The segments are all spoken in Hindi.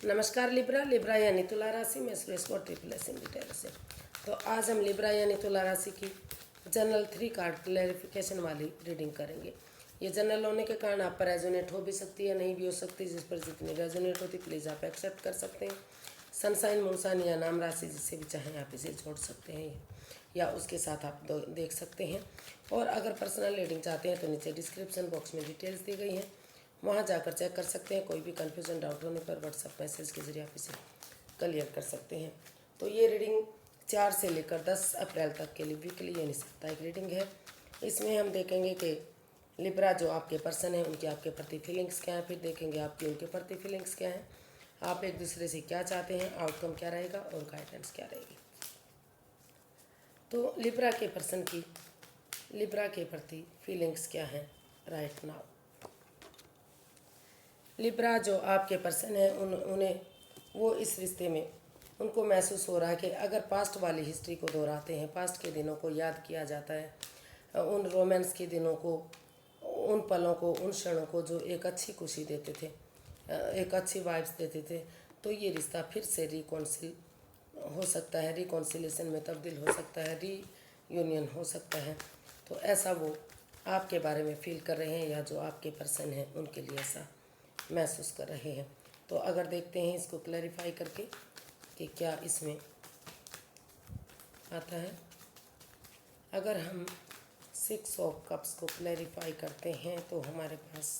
नमस्कार लिब्रा। लिब्रा यानी तुला राशि में सुरेश को ट्रिपल एस इन डिटेल से। तो आज हम लिब्रा यानी तुला राशि की जनरल 3 कार्ड क्लैरिफिकेशन वाली रीडिंग करेंगे। ये जनरल होने के कारण आप पर रेजोनेट हो भी सकती है, नहीं भी हो सकती। जिस पर जितनी रेजोनेट होती प्लीज़ आप एक्सेप्ट कर सकते हैं। सनसाइन मूनसाइन या नाम राशि जिससे भी चाहें आप इसे जोड़ सकते हैं या उसके साथ आप देख सकते हैं। और अगर पर्सनल रीडिंग चाहते हैं तो नीचे डिस्क्रिप्शन बॉक्स में डिटेल्स दी गई हैं, वहाँ जाकर चेक कर सकते हैं। कोई भी कन्फ्यूज़न डाउट होने पर व्हाट्सएप मैसेज के जरिए आप इसे क्लियर कर सकते हैं। तो ये रीडिंग 4 से लेकर 10 अप्रैल तक के लिए वीकली यानी साप्ताहिक रीडिंग है। इसमें हम देखेंगे कि लिब्रा जो आपके पर्सन हैं उनकी आपके प्रति फीलिंग्स क्या हैं, फिर देखेंगे आपकी उनके प्रति फीलिंग्स क्या हैं, आप एक दूसरे से क्या चाहते हैं, आउटकम क्या रहेगा और गाइडेंस क्या रहेगी। तो लिब्रा के पर्सन की लिब्रा के प्रति फीलिंग्स क्या हैं राइट नाउ। लिब्रा जो आपके पर्सन है उन्हें वो इस रिश्ते में उनको महसूस हो रहा है कि अगर पास्ट वाली हिस्ट्री को दोहराते हैं, पास्ट के दिनों को याद किया जाता है, उन रोमांस के दिनों को, उन पलों को, उन क्षणों को जो एक अच्छी खुशी देते थे, एक अच्छी वाइब्स देते थे, तो ये रिश्ता फिर से रिकॉन्सिल हो सकता है, रिकॉन्सिलेशन में तब्दील हो सकता है, री यूनियन हो सकता है। तो ऐसा वो आपके बारे में फील कर रहे हैं या जो आपके पर्सन हैं उनके लिए ऐसा महसूस कर रहे हैं। तो अगर देखते हैं इसको क्लैरिफाई करके कि क्या इसमें आता है। अगर हम 6 ऑफ कप्स को क्लैरिफाई करते हैं तो हमारे पास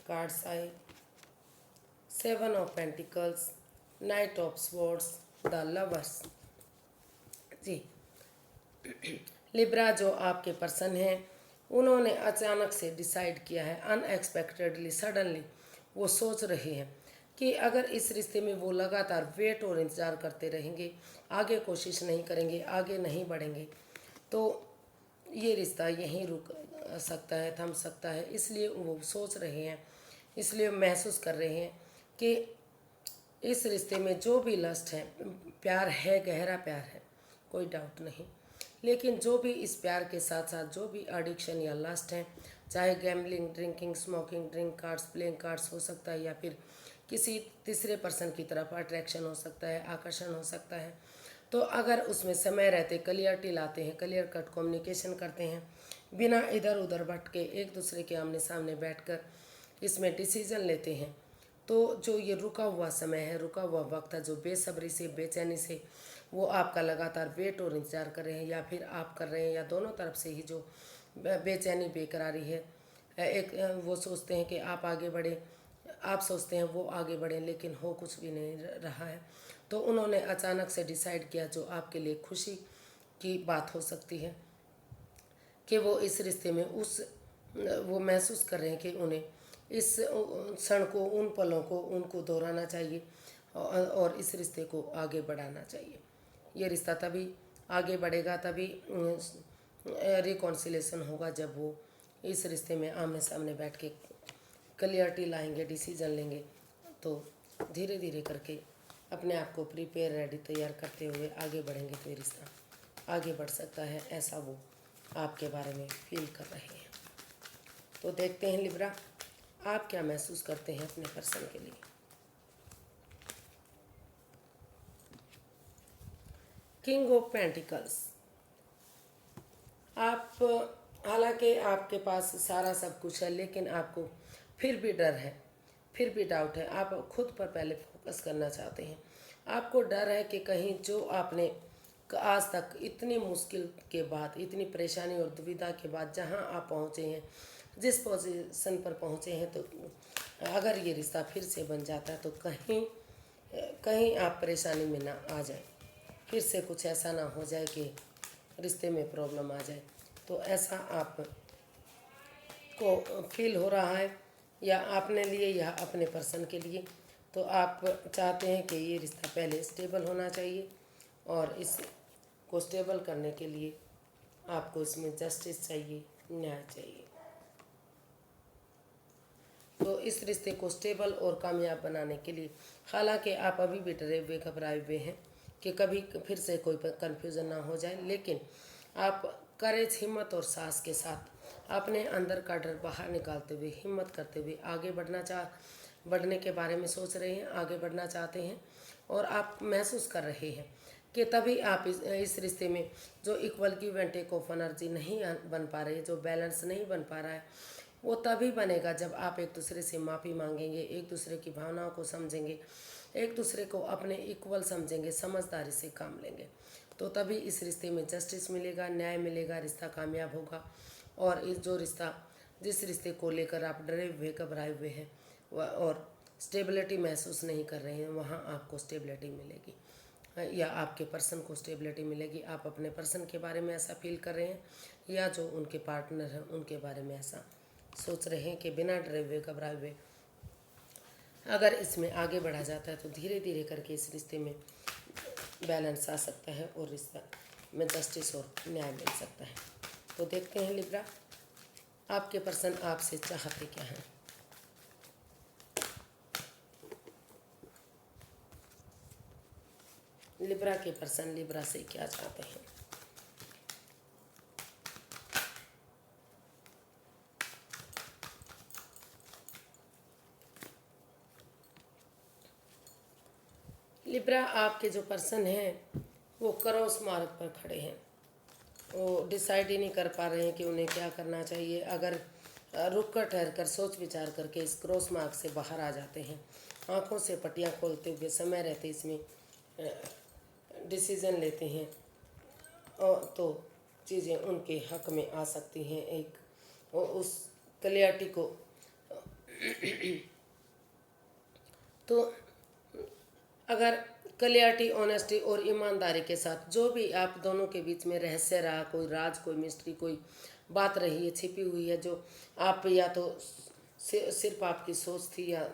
कार्ड्स आए 7 of pentacles, knight of swords, the lovers. जी, लिब्रा जो आपके पर्सन हैं उन्होंने अचानक से डिसाइड किया है, अनएक्सपेक्टेडली, सडनली वो सोच रहे हैं कि अगर इस रिश्ते में वो लगातार वेट और इंतज़ार करते रहेंगे, आगे कोशिश नहीं करेंगे, आगे नहीं बढ़ेंगे, तो ये रिश्ता यहीं रुक सकता है, थम सकता है। इसलिए वो सोच रहे हैं, इसलिए महसूस कर रहे हैं कि इस रिश्ते में जो भी लस्ट है, प्यार है, गहरा प्यार है, कोई डाउट नहीं, लेकिन जो भी इस प्यार के साथ साथ जो भी एडिक्शन या लस्ट है, चाहे gambling, drinking, smoking, drink cards, playing cards हो सकता है, या फिर किसी तीसरे पर्सन की तरफ अट्रैक्शन हो सकता है, आकर्षण हो सकता है, तो अगर उसमें समय रहते क्लियरिटी लाते हैं, क्लियर कट कम्युनिकेशन करते हैं, बिना इधर उधर भटके एक दूसरे के आमने सामने बैठकर इसमें डिसीजन लेते हैं, तो जो ये रुका हुआ समय है, रुका हुआ वक्त है, जो बेसब्री से, बेचैनी से वो आपका लगातार वेट और इंतज़ार कर रहे हैं, या फिर आप कर रहे हैं, या दोनों तरफ से ही जो बेचैनी, बेकरारी है, एक वो सोचते हैं कि आप आगे बढ़े, आप सोचते हैं वो आगे बढ़े, लेकिन हो कुछ भी नहीं रहा है। तो उन्होंने अचानक से डिसाइड किया, जो आपके लिए खुशी की बात हो सकती है, कि वो इस रिश्ते में वो महसूस कर रहे हैं कि उन्हें इस क्षण को, उन पलों को उनको दोहराना चाहिए और इस रिश्ते को आगे बढ़ाना चाहिए। ये रिश्ता तभी आगे बढ़ेगा, तभी रिकॉन्सिलेशन होगा जब वो इस रिश्ते में आमने सामने बैठ के क्लियरिटी लाएंगे, डिसीजन लेंगे। तो धीरे धीरे करके अपने आप को प्रिपेयर, रेडी, तैयार करते हुए आगे बढ़ेंगे तो ये रिश्ता आगे बढ़ सकता है, ऐसा वो आपके बारे में फील कर रहे हैं। तो देखते हैं लिब्रा आप क्या महसूस करते हैं अपने पर्सन के लिए। King of pentacles. आप, हालांकि आपके पास सारा सब कुछ है, लेकिन आपको फिर भी डर है, फिर भी डाउट है। आप खुद पर पहले फोकस करना चाहते हैं। आपको डर है कि कहीं जो आपने आज तक इतनी मुश्किल के बाद, इतनी परेशानी और दुविधा के बाद जहां आप पहुंचे हैं, जिस पोजीशन पर पहुंचे हैं, तो अगर ये रिश्ता फिर से बन जाता है तो कहीं कहीं आप परेशानी में ना आ जाए, फिर से कुछ ऐसा ना हो जाए कि रिश्ते में प्रॉब्लम आ जाए। तो ऐसा आप को फील हो रहा है, या आपने लिए या अपने पर्सन के लिए। तो आप चाहते हैं कि ये रिश्ता पहले स्टेबल होना चाहिए, और इस को स्टेबल करने के लिए आपको इसमें जस्टिस चाहिए, न्याय चाहिए। तो इस रिश्ते को स्टेबल और कामयाब बनाने के लिए, हालांकि आप अभी भी डरे हुए, घबराए हुए हैं कि कभी फिर से कोई कन्फ्यूज़न ना हो जाए, लेकिन आप करेज, हिम्मत और साहस के साथ अपने अंदर का डर बाहर निकालते हुए, हिम्मत करते हुए आगे बढ़ना बढ़ने के बारे में सोच रहे हैं, आगे बढ़ना चाहते हैं और आप महसूस कर रहे हैं कि तभी आप इस रिश्ते में जो equal give and take of energy नहीं बन पा रही है, जो बैलेंस नहीं बन पा रहा है, वो तभी बनेगा जब आप एक दूसरे से माफ़ी मांगेंगे, एक दूसरे की भावनाओं को समझेंगे, एक दूसरे को अपने इक्वल समझेंगे, समझदारी से काम लेंगे। तो तभी इस रिश्ते में जस्टिस मिलेगा, न्याय मिलेगा, रिश्ता कामयाब होगा। और इस जो रिश्ता जिस रिश्ते को लेकर आप डरे हुए घबराए हुए हैं और स्टेबिलिटी महसूस नहीं कर रहे हैं, वहाँ आपको स्टेबिलिटी मिलेगी या आपके पर्सन को स्टेबिलिटी मिलेगी। आप अपने पर्सन के बारे में ऐसा फील कर रहे हैं या जो उनके पार्टनर हैं उनके बारे में ऐसा सोच रहे हैं कि बिना डरे हुए घबराए हुए अगर इसमें आगे बढ़ा जाता है तो धीरे धीरे करके इस रिश्ते में बैलेंस आ सकता है और रिश्ता में जस्टिस और न्याय मिल सकता है। तो देखते हैं लिब्रा, आपके पर्सन आपसे चाहते क्या हैं। लिब्रा के पर्सन लिब्रा से क्या चाहते हैं। लिब्रा, आपके जो पर्सन हैं वो क्रॉस मार्ग पर खड़े हैं। वो डिसाइड ही नहीं कर पा रहे हैं कि उन्हें क्या करना चाहिए। अगर रुक कर ठहर कर सोच विचार करके इस क्रॉस मार्ग से बाहर आ जाते हैं, आंखों से पट्टियां खोलते हुए समय रहते इसमें डिसीज़न लेते हैं और तो चीज़ें उनके हक में आ सकती हैं। एक उस क्लियरिटी को तो अगर क्लियरिटी, ऑनेस्टी और ईमानदारी के साथ जो भी आप दोनों के बीच में रहस्य रहा, कोई राज, कोई मिस्ट्री, कोई बात रही है छिपी हुई है जो आप या तो सिर्फ आपकी सोच थी या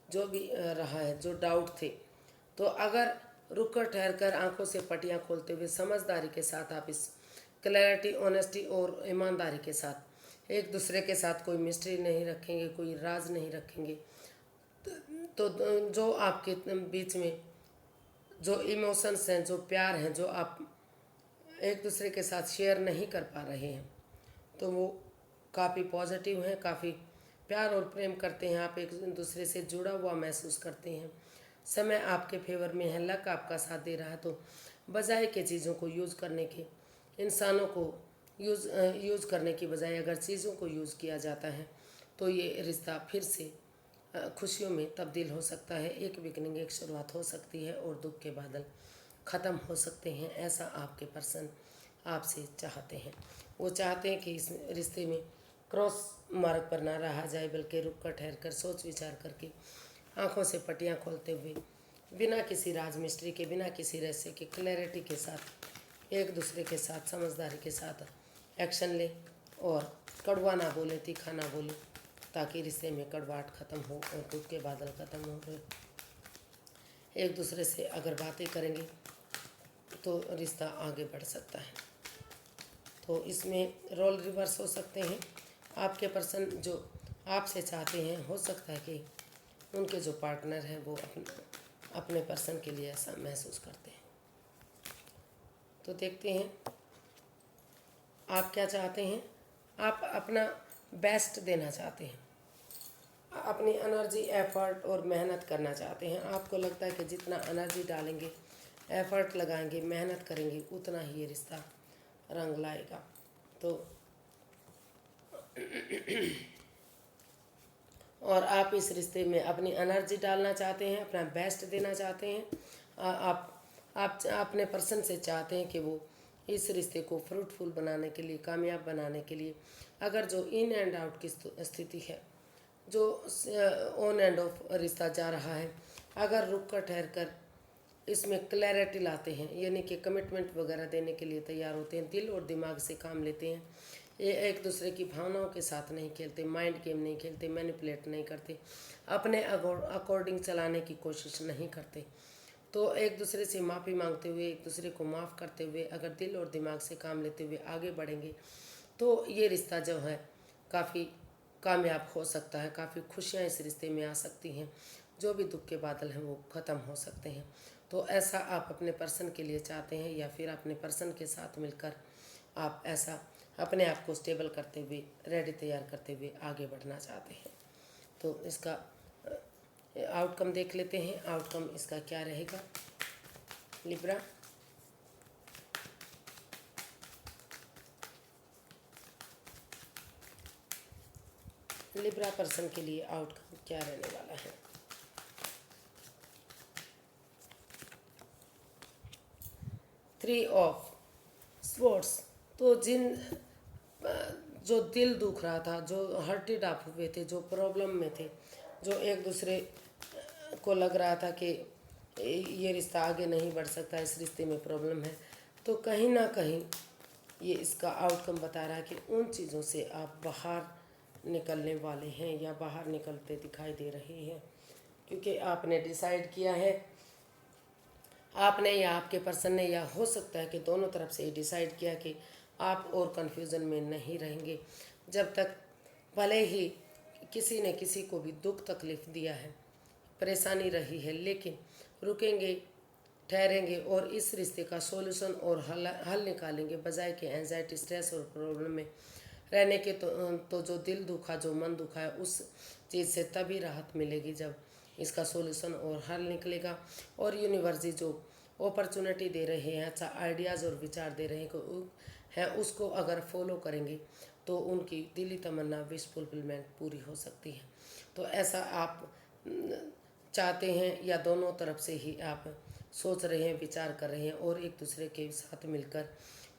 जो भी रहा है, जो डाउट थे, तो अगर रुक कर ठहर कर आंखों से पट्टियां खोलते हुए समझदारी के साथ आप इस क्लैरिटी, ऑनेस्टी और ईमानदारी के साथ एक दूसरे के साथ कोई मिस्ट्री नहीं रखेंगे, कोई राज नहीं रखेंगे, तो जो आपके बीच में जो इमोशंस हैं, जो प्यार हैं, जो आप एक दूसरे के साथ शेयर नहीं कर पा रहे हैं, तो वो काफ़ी पॉजिटिव हैं, काफ़ी प्यार और प्रेम करते हैं, आप एक दूसरे से जुड़ा हुआ महसूस करते हैं। समय आपके फेवर में है, लक आपका साथ दे रहा है। तो बजाय के चीज़ों को यूज़ करने के, इंसानों को यूज़ करने की बजाय अगर चीज़ों को यूज़ किया जाता है तो ये रिश्ता फिर से खुशियों में तब्दील हो सकता है। एक बिगनिंग, एक शुरुआत हो सकती है और दुख के बादल ख़त्म हो सकते हैं। ऐसा आपके पर्सन आपसे चाहते हैं। वो चाहते हैं कि इस रिश्ते में क्रॉस मार्ग पर ना रहा जाए, बल्कि रुक कर ठहर कर सोच विचार करके आंखों से पट्टियां खोलते हुए बिना किसी राज मिस्ट्री के, बिना किसी रहस्य के, क्लैरिटी के साथ एक दूसरे के साथ समझदारी के साथ एक्शन ले और कड़वा ना बोले, तीखा ना बोले, ताकि रिश्ते में कड़वाहट ख़त्म हो और दुख के बादल ख़त्म हो गए। एक दूसरे से अगर बातें करेंगे तो रिश्ता आगे बढ़ सकता है। तो इसमें रोल रिवर्स हो सकते हैं। आपके पर्सन जो आपसे चाहते हैं, हो सकता है कि उनके जो पार्टनर हैं वो अपने पर्सन के लिए ऐसा महसूस करते हैं। तो देखते हैं आप क्या चाहते हैं। आप अपना बेस्ट देना चाहते हैं, अपनी एनर्जी, एफर्ट और मेहनत करना चाहते हैं। आपको लगता है कि जितना एनर्जी डालेंगे, एफर्ट लगाएंगे, मेहनत करेंगे, उतना ही ये रिश्ता रंग लाएगा। तो और आप इस रिश्ते में अपनी एनर्जी डालना चाहते हैं, अपना बेस्ट देना चाहते हैं। आप अपने पर्सन से चाहते हैं कि वो इस रिश्ते को फ्रूटफुल बनाने के लिए, कामयाब बनाने के लिए, अगर जो इन एंड आउट की स्थिति है, जो ऑन एंड ऑफ रिश्ता जा रहा है, अगर रुक कर ठहर कर इसमें क्लैरिटी लाते हैं, यानी कि कमिटमेंट वगैरह देने के लिए तैयार होते हैं, दिल और दिमाग से काम लेते हैं, ये एक दूसरे की भावनाओं के साथ नहीं खेलते, माइंड गेम नहीं खेलते, मैनिपुलेट नहीं करते, अपने अकॉर्डिंग चलाने की कोशिश नहीं करते, तो एक दूसरे से माफ़ी मांगते हुए, एक दूसरे को माफ़ करते हुए अगर दिल और दिमाग से काम लेते हुए आगे बढ़ेंगे तो ये रिश्ता जो है काफ़ी कामयाब हो सकता है। काफ़ी खुशियाँ इस रिश्ते में आ सकती हैं, जो भी दुख के बादल हैं वो ख़त्म हो सकते हैं। तो ऐसा आप अपने पर्सन के लिए चाहते हैं या फिर अपने पर्सन के साथ मिलकर आप ऐसा अपने आप को स्टेबल करते हुए, रेडी तैयार करते हुए आगे बढ़ना चाहते हैं। तो इसका आउटकम देख लेते हैं। आउटकम इसका क्या रहेगा लिब्रा। लिब्रा पर्सन के लिए आउटकम क्या रहने वाला है। Three of swords. तो जो दिल दुख रहा था, जो हर्टेड आप हुए थे, जो प्रॉब्लम में थे, जो एक दूसरे को लग रहा था कि ये रिश्ता आगे नहीं बढ़ सकता, इस रिश्ते में प्रॉब्लम है, तो कहीं ना कहीं ये इसका आउटकम बता रहा है कि उन चीज़ों से आप बाहर निकलने वाले हैं या बाहर निकलते दिखाई दे रहे हैं, क्योंकि आपने डिसाइड किया है, आपने या आपके पर्सन ने, या हो सकता है कि दोनों तरफ से ये डिसाइड किया कि आप और कन्फ्यूज़न में नहीं रहेंगे जब तक, भले ही किसी ने किसी को भी दुख तकलीफ़ दिया है, परेशानी रही है, लेकिन रुकेंगे, ठहरेंगे और इस रिश्ते का सॉल्यूशन और हल निकालेंगे, बजाय कि एंजाइटी, स्ट्रेस और प्रॉब्लम में रहने के। तो जो दिल दुखा, जो मन दुखा है, उस चीज़ से तभी राहत मिलेगी जब इसका सॉल्यूशन और हल निकलेगा। और यूनिवर्स जो अपॉर्चुनिटी दे रहे हैं, अच्छा आइडियाज़ और विचार दे रहे हैं, उसको अगर फॉलो करेंगे तो उनकी दिली तमन्ना विश फुलफिलमेंट पूरी हो सकती है। तो ऐसा आप चाहते हैं या दोनों तरफ से ही आप सोच रहे हैं, विचार कर रहे हैं और एक दूसरे के साथ मिलकर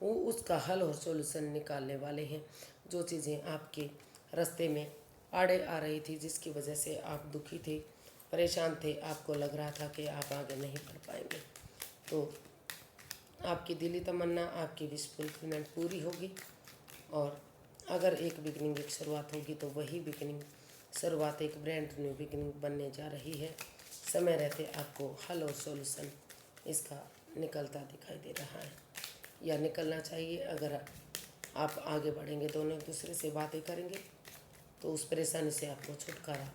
वो उसका हल और सॉल्यूशन निकालने वाले हैं। जो चीज़ें आपके रास्ते में आड़े आ रही थी, जिसकी वजह से आप दुखी थे, परेशान थे, आपको लग रहा था कि आप आगे नहीं बढ़ पाएंगे, तो आपकी दिली तमन्ना, आपकी विश फुलफिलमेंट पूरी होगी। और अगर एक बिगनिंग, एक शुरुआत होगी, तो वही बिगनिंग, शुरुआत एक ब्रांड न्यू बिगनिंग बनने जा रही है। समय रहते आपको हल और सॉल्यूशन इसका निकलता दिखाई दे रहा है या निकलना चाहिए। अगर आप आगे बढ़ेंगे, दोनों एक दूसरे से बातें करेंगे, तो उस परेशानी से आपको छुटकारा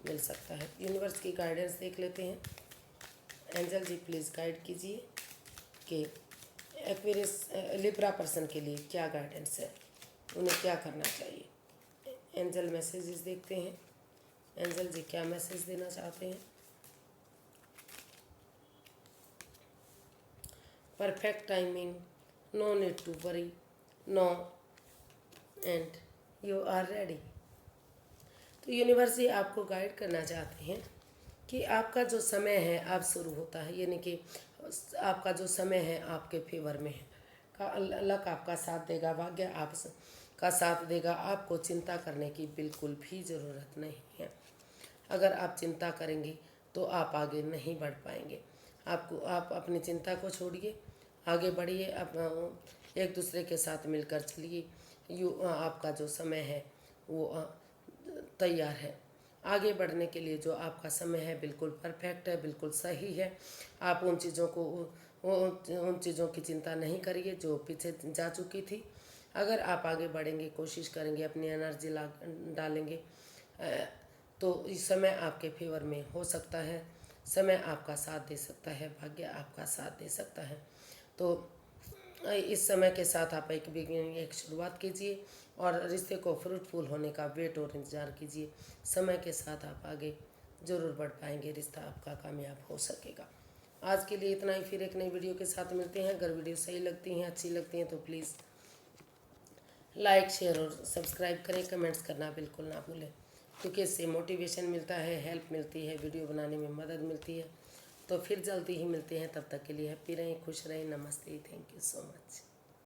मिल सकता है। यूनिवर्स की गाइडेंस देख लेते हैं। एंजल जी प्लीज़ गाइड कीजिए कि एक्वेरियस लिब्रा पर्सन के लिए क्या गाइडेंस है, उन्हें क्या करना चाहिए। एंजल मैसेजेस देखते हैं, एंजल जी क्या मैसेज देना चाहते हैं। Perfect timing, no need to worry, no and you are ready. तो यूनिवर्स जी आपको गाइड करना चाहते हैं कि आपका जो समय है अब शुरू होता है, यानी कि आपका जो समय है आपके फेवर में है, का लक आपका साथ देगा, भाग्य आप का साथ देगा। आपको चिंता करने की बिल्कुल भी ज़रूरत नहीं है। अगर आप चिंता करेंगे तो आप आगे नहीं बढ़ पाएंगे। आप अपनी चिंता को छोड़िए, आगे बढ़िए, एक दूसरे के साथ मिलकर चलिए। आपका जो समय है वो तैयार है आगे बढ़ने के लिए। जो आपका समय है बिल्कुल परफेक्ट है, बिल्कुल सही है। आप उन चीज़ों की चिंता नहीं करिए जो पीछे जा चुकी थी। अगर आप आगे बढ़ेंगे, कोशिश करेंगे, अपनी एनर्जी डालेंगे, तो इस समय आपके फेवर में हो सकता है। समय आपका साथ दे सकता है, भाग्य आपका साथ दे सकता है। तो इस समय के साथ आप एक बिगिनिंग, एक शुरुआत कीजिए और रिश्ते को फ्रूटफुल होने का वेट और इंतज़ार कीजिए। समय के साथ आप आगे ज़रूर बढ़ पाएंगे, रिश्ता आपका कामयाब हो सकेगा। आज के लिए इतना ही, फिर एक नई वीडियो के साथ मिलते हैं। अगर वीडियो सही लगती हैं, अच्छी लगती हैं, तो प्लीज़ लाइक, शेयर और सब्सक्राइब करें। कमेंट्स करना बिल्कुल ना भूलें, क्योंकि इससे मोटिवेशन मिलता है, हेल्प मिलती है, वीडियो बनाने में मदद मिलती है। तो फिर जल्दी ही मिलते हैं, तब तक के लिए हैप्पी रहें, खुश रहें। नमस्ते, थैंक यू सो मच।